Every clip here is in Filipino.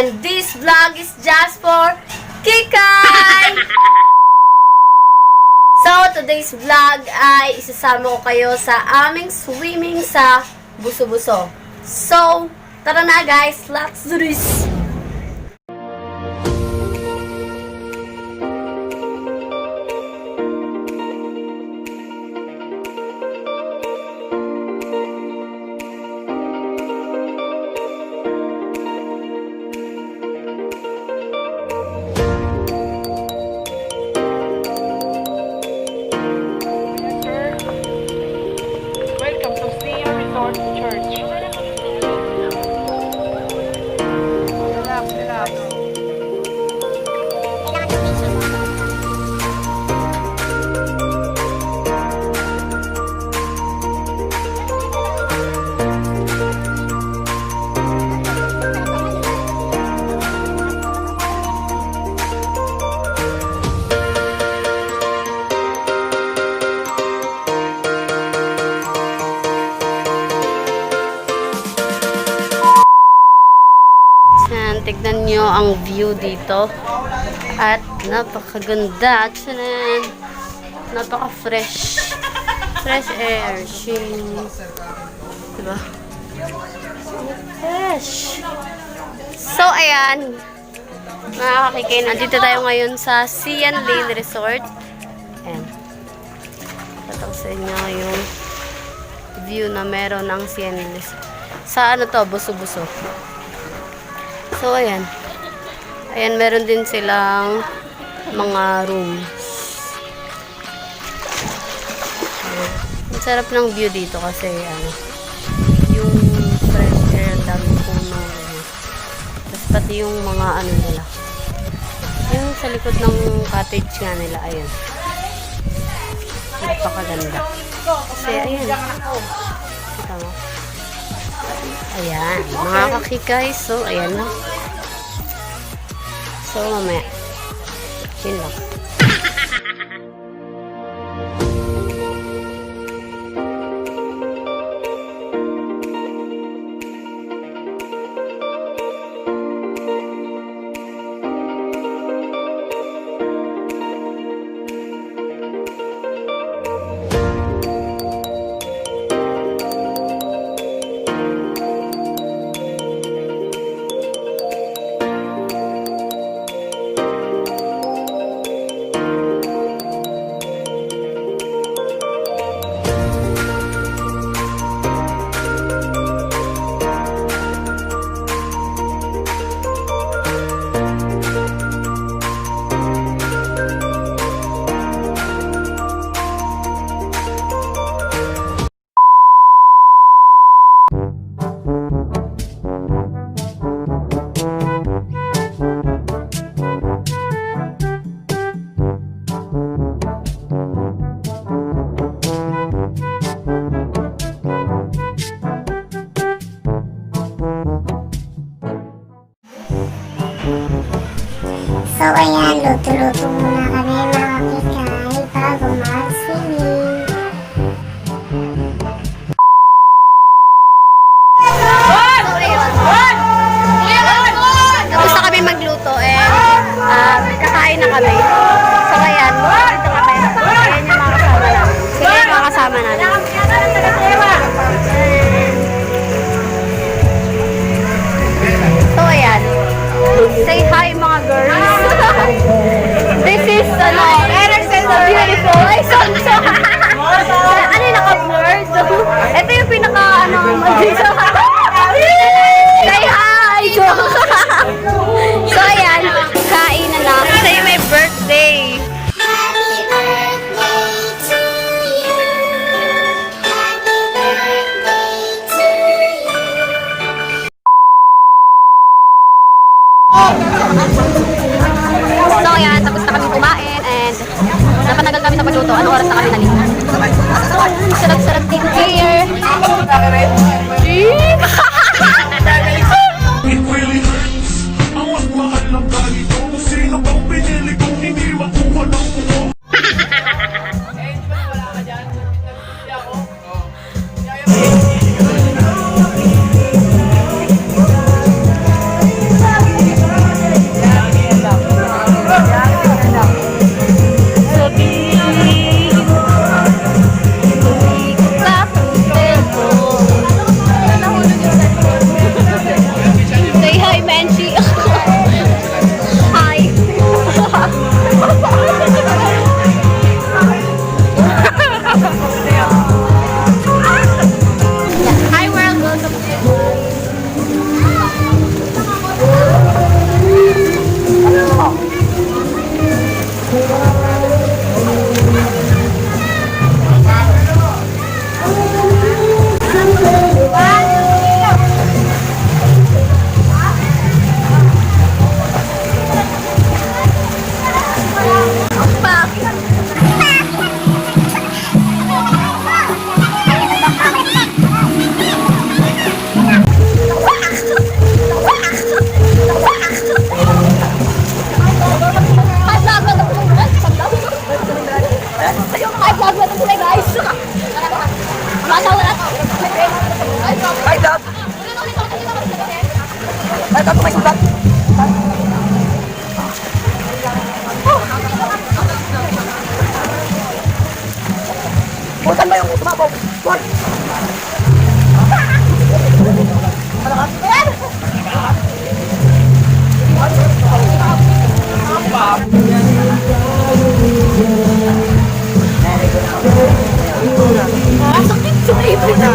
And this vlog is just for Kik'z! So, today's vlog ay isasama ko kayo sa aming swimming sa Boso. So, tara na guys, let's do this! Welcome to Ziane Resort Church. Tignan nyo ang view dito. At napakaganda. Tchanan! Napaka-fresh. Fresh air. Diba? Fresh. So, ayan. Mga ka-Kikay, nandito tayo ngayon sa Ziane Resort. Ayan. Patang sa inyo yung view na meron ng Ziane Resort. Sa ano to? Boso. So, ayan. Ayan, meron din silang mga rooms. Ang sarap ng view dito kasi, ano, yung fresh air, dami puno. Tapos pati yung mga ano nila. Yung sa likod ng cottage nga nila, ayan. Napakaganda. Kasi, ayan. Kita mo. Ayan, mga ka-Kikay. So, ayan na. So, mamaya. Yun lang. So, ayan, luto-luto muna kami mga Kikay bago mag-swimming. Tapos na kami magluto and kakain na kami. So, ayan. Dito kami. Ayan yung mga kasama namin. Sila yung mga kasama namin. So, ayan. Say hi mga girls. This is, beautiful. Ay, ano yung naka-blurred? Ito yung pinaka, say hi! So, ayan. Kain na lang. Say may birthday. Happy birthday to you. Happy birthday to you. So, ayan. Tapos na kami kumain and napatagal kami sa pagluto. Anong oras na kami nalimutan? Sarap-sarap dito here. It really hurts. Ang magmahal ng ganito. Sino bang pinili kong hindi makuha ng buo?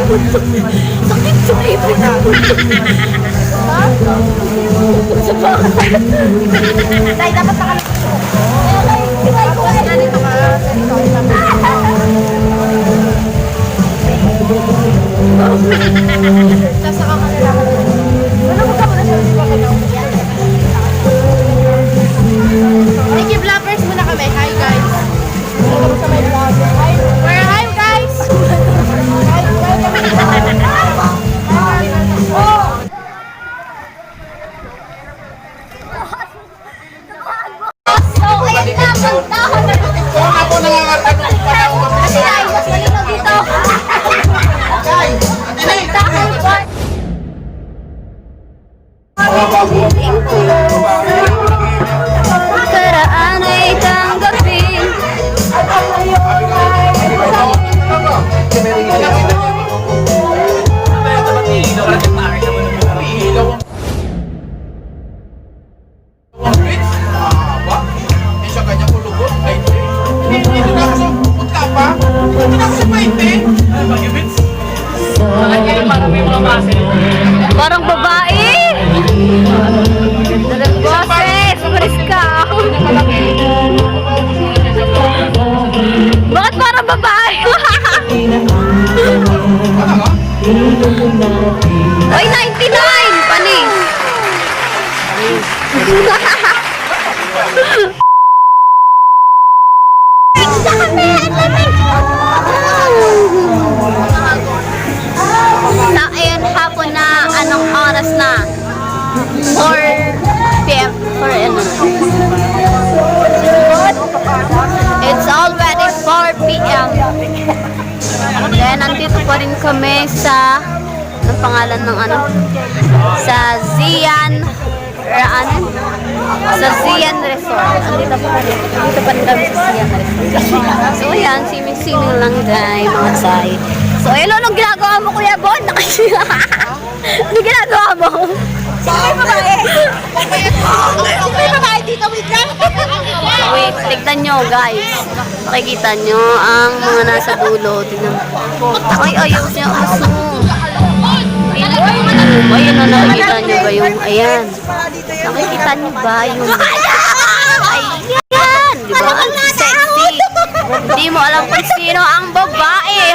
Sakit sa ipin na. Sa bahay. Tay, dapat nakalito. Pinay ko ay. Ganito ka. Sasaka ka nila. Wala mo ka muna siya. Thank you, vloggers muna kami. Hi, guys. Welcome sa my vlog. Hi, guys. Hi, So, ayan na. Puntahan na. Ako nangangatanong pa lang ako. Kasi ay, mas malinaw dito. Puntahan po. Karaan ay tanggapin. Parang babae. Dalang boses. Maris ka. Bakit parang babae? Oy, 99! Panis! So, ayun, hapon na. Anong oras na? 4 p.m. It's already 4 p.m. Then, nandito pa rin kami sa anong pangalan ng ano? Sa Ziane sa Ziane Resort. Nandito pa rin kami sa Ziane Resort. So, ayan, siming-siming lang guys, mga say. So, ayun, anong ginagawa mo, Kuya Bon? Ano ginagawa mo? Sino may babae? Sino may babae dito? Wait lang. Wait, tignan nyo guys. Makikita nyo ang mga nasa dulo. Tignan. Ay, ayaw siya umusong. Ayun na, nakikita nyo ba yung, ayan. Nakikita nyo ba yung, ayan. Diba? Sexy. Hindi mo alam kung sino ang babae.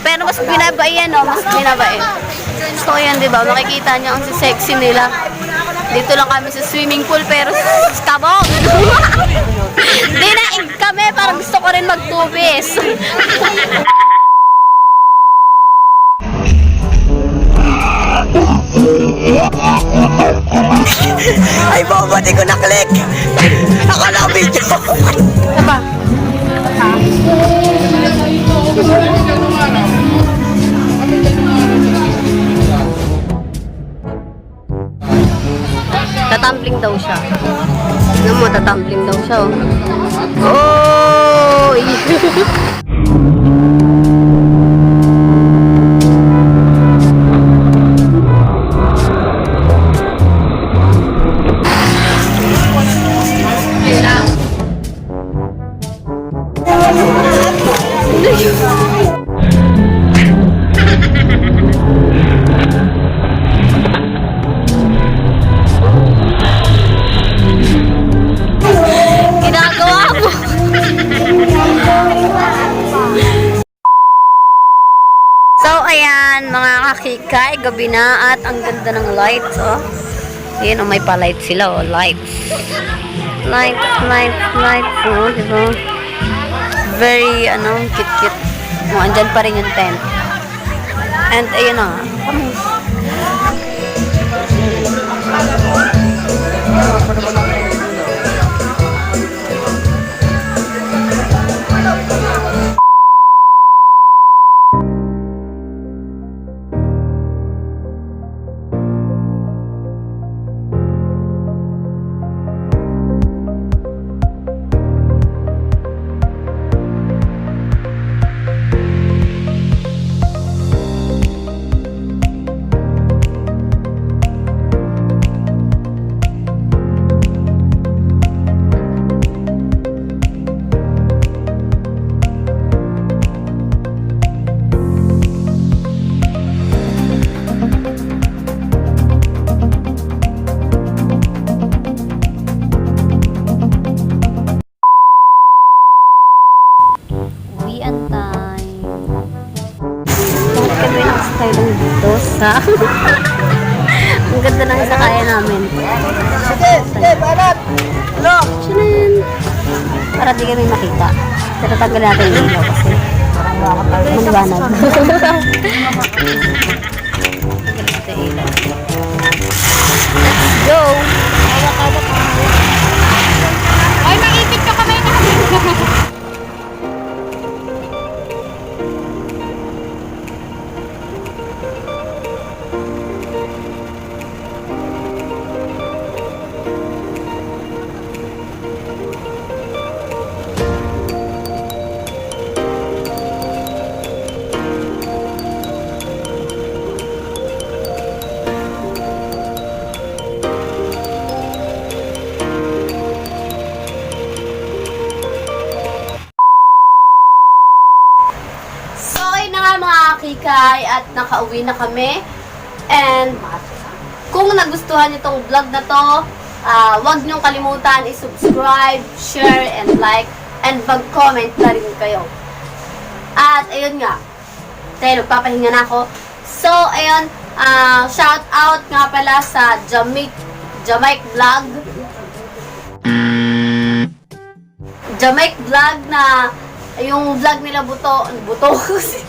Pero mas binabae yan, no? Mas binabae. So, yan, diba? Makikita nyo ang sexy nila. Dito lang kami sa swimming pool, pero kabog! Dinaig kami, parang gusto ko rin magtubis. Ay, bobo, di ko na-click. Ako na video. Diba? Tatumbling daw siya. Ano mo, tatumbling daw siya, oh. Oy! Ginagawa mo! So, ayan, mga ka-Kikay, gabi na at ang ganda ng lights, oh. Ayan, oh, may pa-light sila, oh, lights. Lights, oh, diba? Very, cute. Oh, andyan pa rin yung tent. And, ayun na, ha? Ang ganda ng sakaya namin. Sige, banat! Ano? Tchanan! Para di kami makita. Pero tanggal natin yung ilaw kasi maliwanag. Tanggal natin yung ilaw. Let's go! Ay, maipit ka kamay na. So, ayun na nga mga Kikay at nakauwi na kami. And kung nagustuhan niyo tong vlog na to, huwag niyong kalimutan i-subscribe, share, and like, and mag-comment na rin kayo. At ayun nga, tayo nagpapahinga na ako. So, ayun, shout out nga pala sa Jamaic Vlog. Jamaic Vlog na yung vlog nila buto kasi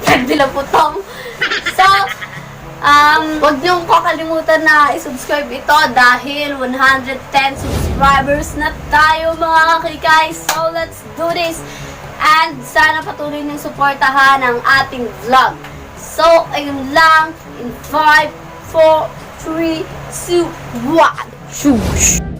vlog nila putong. So, huwag niyong kakalimutan na i-subscribe ito dahil 110 subscribers na tayo mga Kikay. So, let's do this. And sana patuloy niyong suportahan ang ating vlog. So, ayun lang. In 5, 4, 3, 2, 1. Shush!